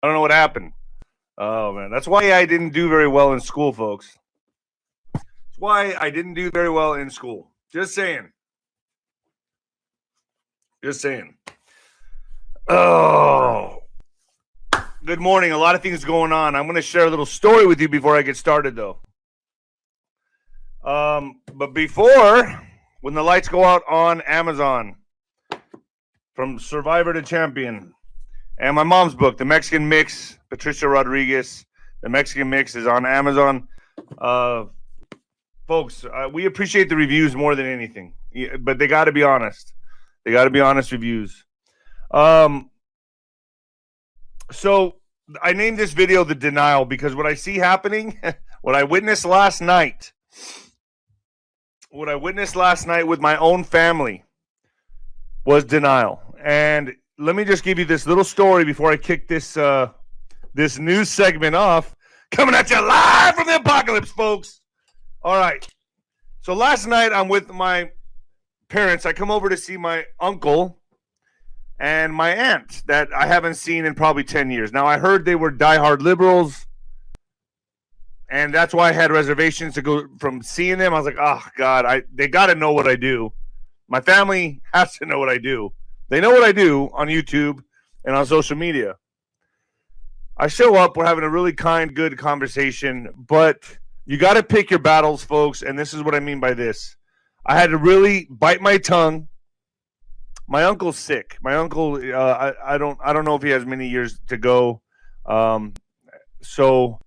I don't know what happened. Oh, man. That's why I didn't do very well in school, folks. That's why I didn't do very well in school. Just saying. Just saying. Oh. Good morning. A lot of things going on. I'm going to share a little story with you before I get started, though. But before, when the lights go out on Amazon, from Survivor to Champion, and my mom's book, The Mexican Mix, Patricia Rodriguez, The Mexican Mix is on Amazon. Folks, we appreciate the reviews more than anything, but they got to be honest. They got to be honest reviews. So I named this video The Denial because what I see happening, what I witnessed last night with my own family was denial. And let me just give you this little story before I kick this this news segment off. Coming at you live from the apocalypse, folks. All right. So last night I'm with my parents. I come over to see my uncle and my aunt that I haven't seen in probably 10 years. Now, I heard they were diehard liberals, and that's why I had reservations to go from seeing them. I was like, oh, God, they got to know what I do. My family has to know what I do. They know what I do on YouTube and on social media. I show up. We're having a really kind, good conversation, but you got to pick your battles, folks, and this is what I mean by this. I had to really bite my tongue. My uncle's sick. My uncle, I don't know if he has many years to go. So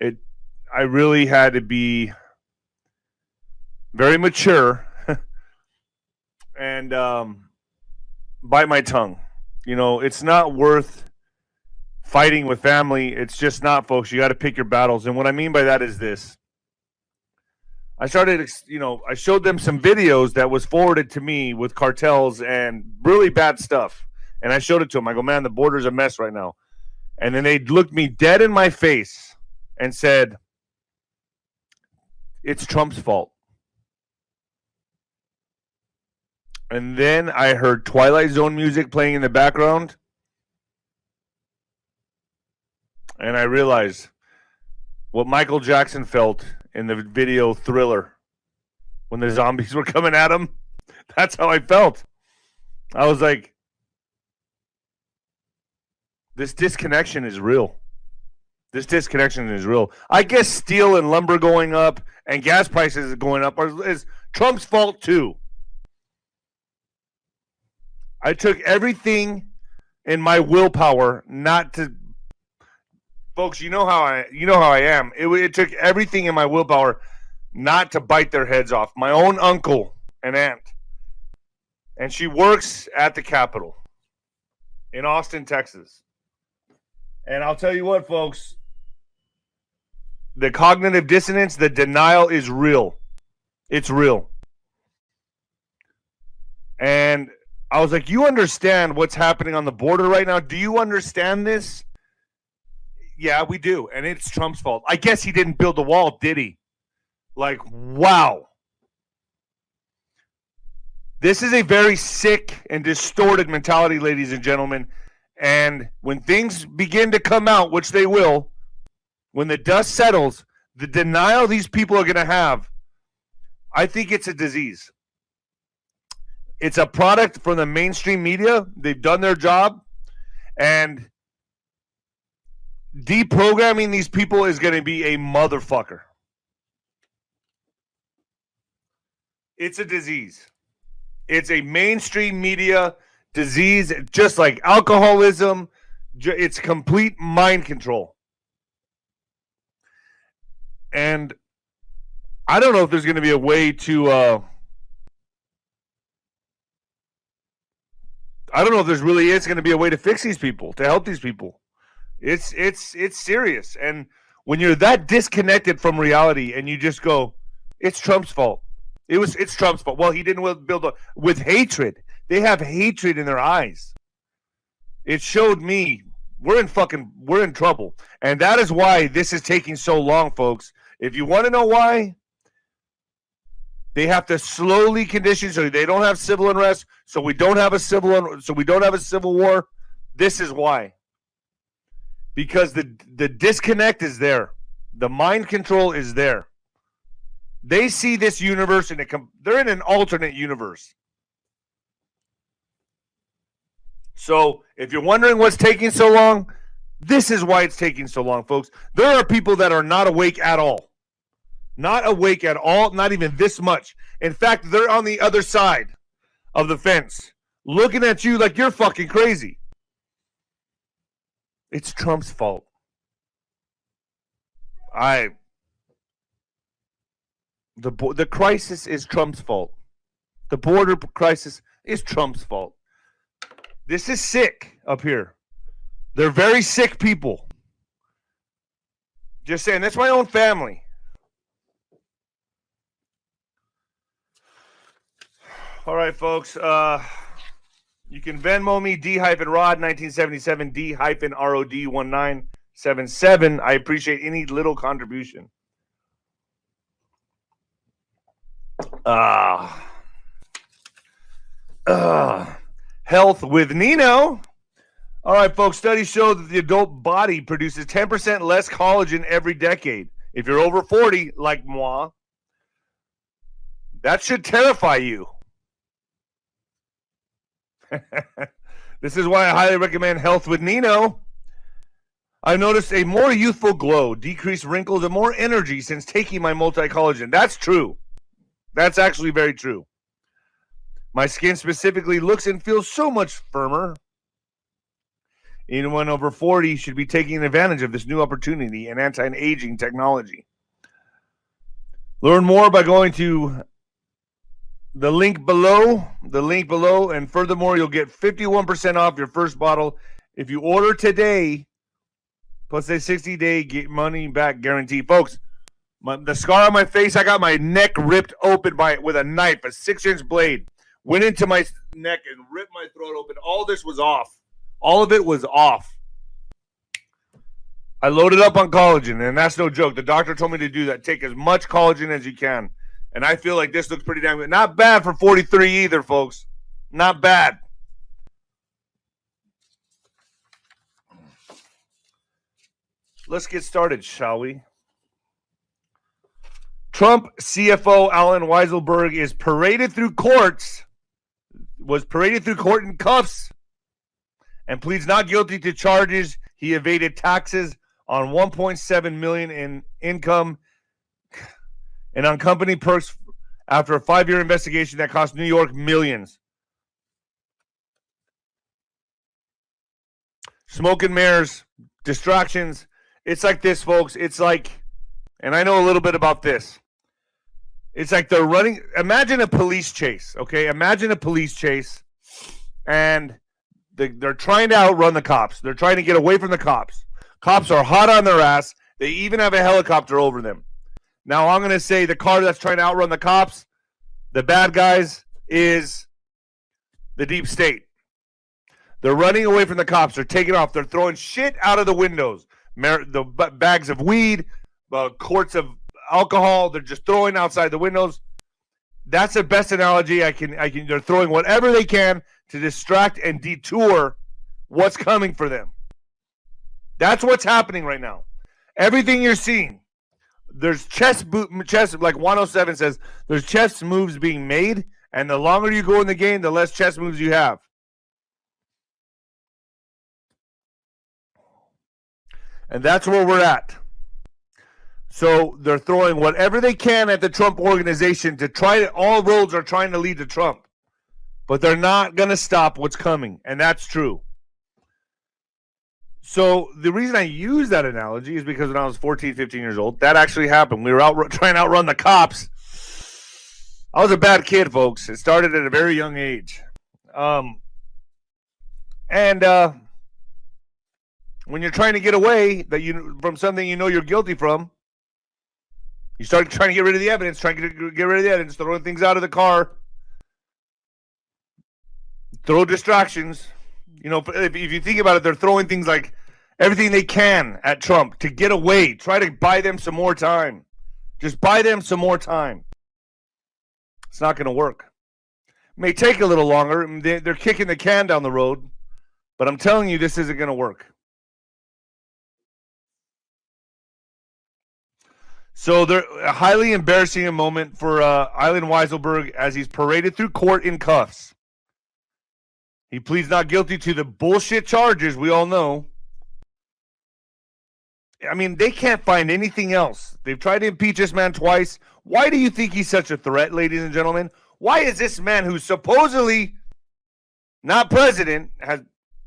I really had to be very mature and bite my tongue. You know, it's not worth fighting with family. It's just not, folks. You got to pick your battles. And what I mean by that is this. I showed them some videos that was forwarded to me with cartels and really bad stuff. And I showed it to them. I go, man, the border's a mess right now. And then they looked me dead in my face and said, it's Trump's fault. And then I heard Twilight Zone music playing in the background. And I realized what Michael Jackson felt in the video Thriller when the zombies were coming at him. That's how I felt. I was like, this disconnection is real. This disconnection is real. I guess steel and lumber going up and gas prices going up is Trump's fault too. I took everything in my willpower not to. Folks, you know how I am. It took everything in my willpower not to bite their heads off. My own uncle and aunt. And she works at the Capitol in Austin, Texas. And I'll tell you what, folks, the cognitive dissonance, the denial is real. It's real. And I was like, you understand what's happening on the border right now? Do you understand this? Yeah, we do. And it's Trump's fault. I guess he didn't build the wall, did he? Like, wow. This is a very sick and distorted mentality, ladies and gentlemen. And when things begin to come out, which they will, when the dust settles, the denial these people are going to have, I think it's a disease. It's a product from the mainstream media. They've done their job. And deprogramming these people is going to be a motherfucker. It's a disease. It's a mainstream media disease, just like alcoholism. It's complete mind control. And I don't know if there's going to be a way to I don't know if there's really is going to be a way to fix these people, to help these people. It's serious. And when you're that disconnected from reality and you just go, it's Trump's fault. It's Trump's fault. Well, he didn't build with hatred. They have hatred in their eyes. It showed me we're in trouble. And that is why this is taking so long, folks. If you want to know why, they have to slowly condition so they don't have civil unrest, so we don't have a civil war. This is why. because the disconnect is there. The mind control is there. They see this universe and they're in an alternate universe. So if you're wondering what's taking so long, this is why it's taking so long, folks. There are people that are not awake at all. Not awake at all, not even this much. In fact, they're on the other side of the fence, looking at you like you're fucking crazy. It's Trump's fault. The crisis is Trump's fault. The border crisis is Trump's fault. This is sick up here. They're very sick people. Just saying, that's my own family. All right, folks. You can Venmo me D-Rod 1977 D-Rod 1977. I appreciate any little contribution. Health with Nino. All right, folks. Studies show that the adult body produces 10% less collagen every decade. If you're over 40, like moi, that should terrify you. This is why I highly recommend Health with Nino. I've noticed a more youthful glow, decreased wrinkles, and more energy since taking my multi-collagen. That's true. That's actually very true. My skin specifically looks and feels so much firmer. Anyone over 40 should be taking advantage of this new opportunity in anti-aging technology. Learn more by going to the link below, and furthermore, you'll get 51% off your first bottle if you order today, plus a 60-day money back guarantee. Folks, the scar on my face, I got my neck ripped open with a knife, a 6-inch blade, went into my neck and ripped my throat open. All this was off. All of it was off. I loaded up on collagen, and that's no joke. The doctor told me to do that. Take as much collagen as you can. And I feel like this looks pretty damn good. Not bad for 43 either, folks. Not bad. Let's get started, shall we? Trump CFO Alan Weisselberg was paraded through court in cuffs and pleads not guilty to charges. He evaded taxes on $1.7 million in income and on company perks after a 5-year investigation that cost New York millions. Smoke and mirrors, distractions. It's like this, folks. It's like, and I know a little bit about this. It's like they're running. Imagine a police chase, okay? Imagine a police chase, and they're trying to outrun the cops. They're trying to get away from the cops. Cops are hot on their ass. They even have a helicopter over them. Now, I'm going to say the car that's trying to outrun the cops, the bad guys, is the deep state. They're running away from the cops. They're taking off. They're throwing shit out of the windows. The bags of weed, quarts of alcohol. They're just throwing outside the windows. That's the best analogy I can. They're throwing whatever they can to distract and detour what's coming for them. That's what's happening right now. Everything you're seeing. There's chess, like 107 says, there's chess moves being made, and the longer you go in the game, the less chess moves you have. And that's where we're at. So they're throwing whatever they can at the Trump organization to try to, all roads are trying to lead to Trump. But they're not going to stop what's coming, and that's true. So the reason I use that analogy is because when I was 14, 15 years old, that actually happened. We were out trying to outrun the cops. I was a bad kid, folks. It started at a very young age. When you're trying to get away from something you know you're guilty from, you start trying to get rid of the evidence, throwing things out of the car, throw distractions. You know, if you think about it, they're throwing things like everything they can at Trump to get away. Try to buy them some more time. Just buy them some more time. It's not going to work. It may take a little longer. They're kicking the can down the road, but I'm telling you, this isn't going to work. So they're a highly embarrassing moment for Island Weiselberg as he's paraded through court in cuffs. He pleads not guilty to the bullshit charges we all know. I mean, they can't find anything else. They've tried to impeach this man twice. Why do you think he's such a threat, ladies and gentlemen? Why is this man who's supposedly not president,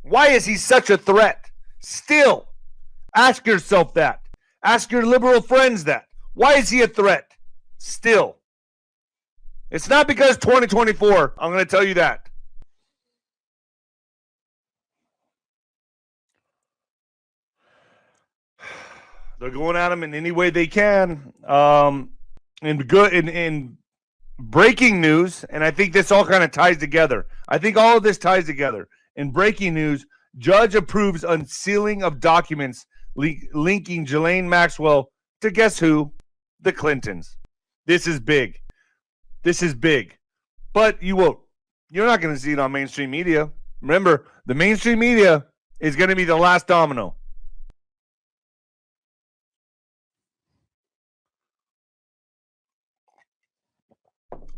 why is he such a threat? Still, ask yourself that. Ask your liberal friends that. Why is he a threat? Still. It's not because 2024. I'm going to tell you that. They're going at him in any way they can. In breaking news, and I think this all kind of ties together. I think all of this ties together. In breaking news, judge approves unsealing of documents linking Ghislaine Maxwell to guess who? The Clintons. This is big. This is big. But you won't. You're not going to see it on mainstream media. Remember, the mainstream media is going to be the last domino.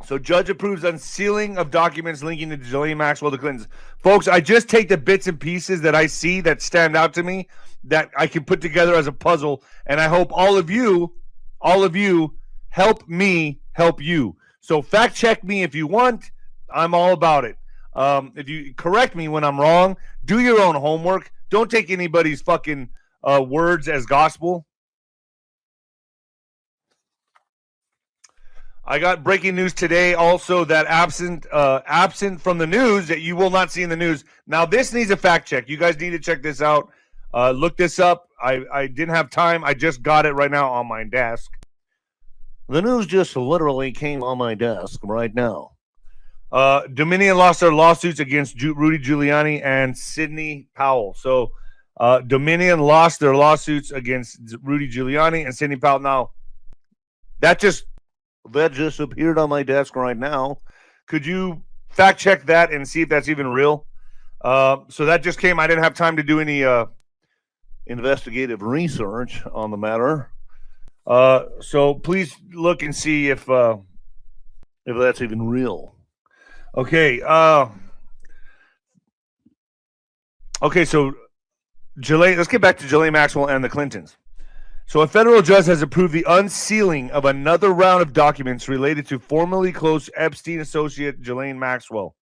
So judge approves unsealing of documents linking to Ghislaine Maxwell to Clintons. Folks, I just take the bits and pieces that I see that stand out to me that I can put together as a puzzle, and I hope all of you help me help you. So fact check me if you want. I'm all about it. If you correct me when I'm wrong, do your own homework. Don't take anybody's fucking words as gospel. I got breaking news today also that absent from the news that you will not see in the news. Now, this needs a fact check. You guys need to check this out. Look this up. I didn't have time. I just got it right now on my desk. The news just literally came on my desk right now. Dominion lost their lawsuits against Rudy Giuliani and Sidney Powell. So Dominion lost their lawsuits against Rudy Giuliani and Sidney Powell. Now, that just appeared on my desk right now. Could you fact check that and see if that's even real? So that just came. I didn't have time to do any investigative research on the matter. So please look and see if that's even real. Okay. Okay. So let's get back to Ghislaine Maxwell and the Clintons. So a federal judge has approved the unsealing of another round of documents related to formerly close Epstein associate Ghislaine Maxwell.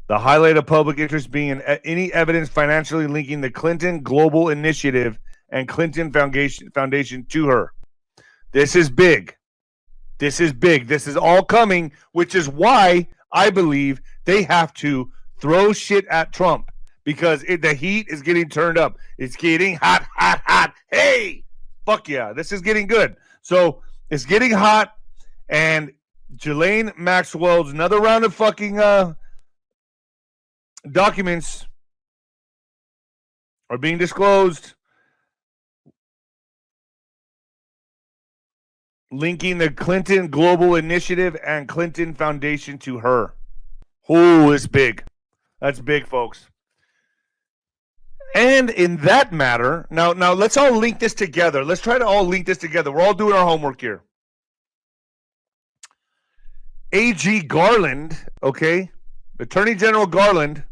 The highlight of public interest being any evidence financially linking the Clinton Global Initiative and Clinton Foundation to her. This is big. This is big. This is all coming, which is why I believe they have to throw shit at Trump. Because the heat is getting turned up. It's getting hot, hot, hot. Hey, fuck yeah. This is getting good. So it's getting hot. And Ghislaine Maxwell's another round of fucking documents are being disclosed. Linking the Clinton Global Initiative and Clinton Foundation to her. Oh, it's big. That's big, folks. And in that matter, now let's all link this together. Let's try to all link this together. We're all doing our homework here. AG Garland, okay, Attorney General Garland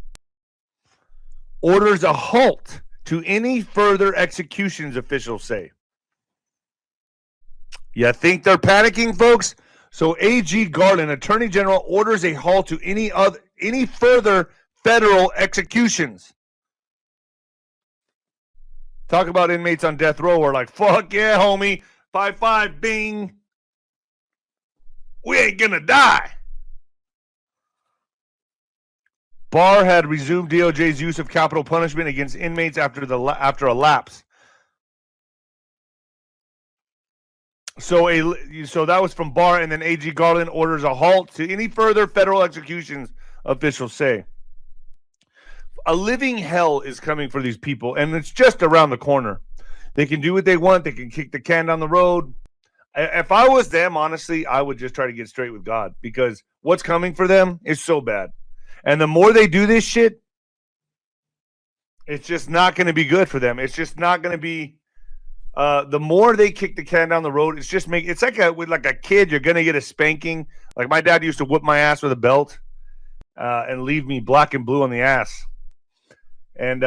orders a halt to any further executions, officials say. You think they're panicking, folks? So AG Garland, Attorney General, orders a halt to any further federal executions. Talk about inmates on death row. We're like, fuck yeah, homie. 5-5, bing. We ain't gonna die. Barr had resumed DOJ's use of capital punishment against inmates after a lapse. So that was from Barr, and then AG Garland orders a halt to any further federal executions, officials say. A living hell is coming for these people, and it's just around the corner. They can do what they want. They can kick the can down the road. If I was them, honestly, I would just try to get straight with God, because what's coming for them is so bad. And the more they do this shit, it's just not going to be good for them. It's just not going to be The more they kick the can down the road, it's like a kid. You're gonna get a spanking. Like my dad used to whip my ass with a belt and leave me black and blue on the ass. And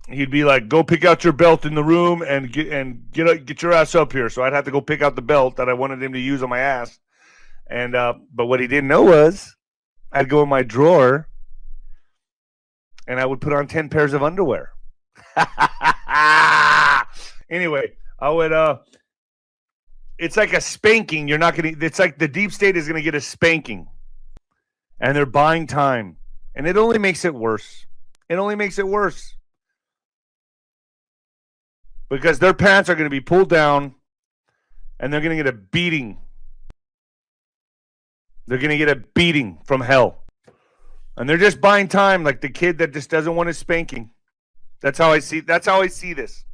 he'd be like, "Go pick out your belt in the room and get your ass up here." So I'd have to go pick out the belt that I wanted him to use on my ass. And but what he didn't know was I'd go in my drawer and I would put on 10 pairs of underwear. Anyway, I would it's like a spanking. It's like the deep state is gonna get a spanking. And they're buying time. And it only makes it worse. It only makes it worse. Because their pants are going to be pulled down and they're going to get a beating. They're going to get a beating from hell. And they're just buying time like the kid that just doesn't want his spanking. That's how I see this.